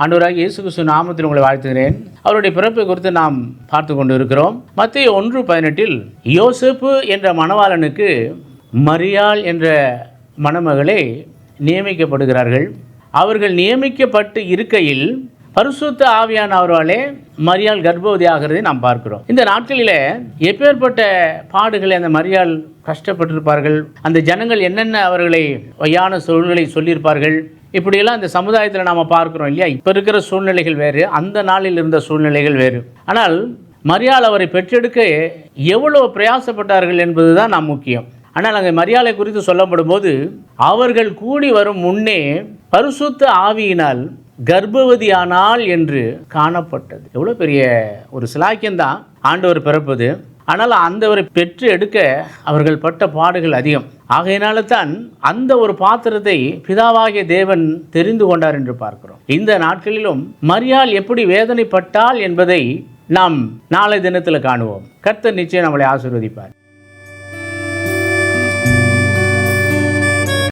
ஆண்டவராகிய இயேசு கிறிஸ்து நாமத்தில் உங்களை வாழ்த்துகிறேன். அவருடைய பிறப்பை குறித்து நாம் பார்த்து கொண்டு இருக்கிறோம். மத்தேயு 1:18 யோசேப்பு என்ற மணவாளனுக்கு மரியாள் என்ற மணமகளே நியமிக்கப்படுகிறார்கள். அவர்கள் நியமிக்கப்பட்டு இருக்கையில் பரிசுத்த ஆவியானவராலே மரியாள் கர்ப்பவதி ஆகிறதை நாம் பார்க்கிறோம். இந்த நாட்களில் எப்பேற்பட்ட பாடுகளை அந்த மரியாள் கஷ்டப்பட்டிருப்பார்கள், அந்த ஜனங்கள் என்னென்ன அவர்களை வையான சூழ்நிலை சொல்லியிருப்பார்கள், இப்படியெல்லாம் இந்த சமுதாயத்தில் நாம் பார்க்குறோம் இல்லையா. இப்போ இருக்கிற சூழ்நிலைகள் வேறு, அந்த நாளில் இருந்த சூழ்நிலைகள் வேறு. ஆனால் மரியாள் அவரை பெற்றெடுக்க எவ்வளோ பிரயாசப்பட்டார்கள் என்பது தான் நாம் முக்கியம். ஆனால் அங்கே மரியாளை குறித்து சொல்லப்படும் போது அவர்கள் கூடி வரும் முன்னே பரிசுத்த ஆவியினால் கர்ப்பவதியானாள் என்று காணப்பட்டது. எவ்வளோ பெரிய ஒரு சிலாக்கியம்தான் ஆண்டவர் பிறப்பது. ஆனால் அந்தவரை பெற்று எடுக்க அவர்கள் பட்ட பாடுகள் அதிகம். ஆகையினால தான் அந்த ஒரு பாத்திரத்தை பிதாவாகிய தேவன் தெரிந்து கொண்டார் என்று பார்க்கிறோம். இந்த நாட்களிலும் மரியாள் எப்படி வேதனைப்பட்டாள் என்பதை நாம் நாளை தினத்தில் காணுவோம். கர்த்தர் நிச்சயம் நம்மளை ஆசீர்வதிப்பார்.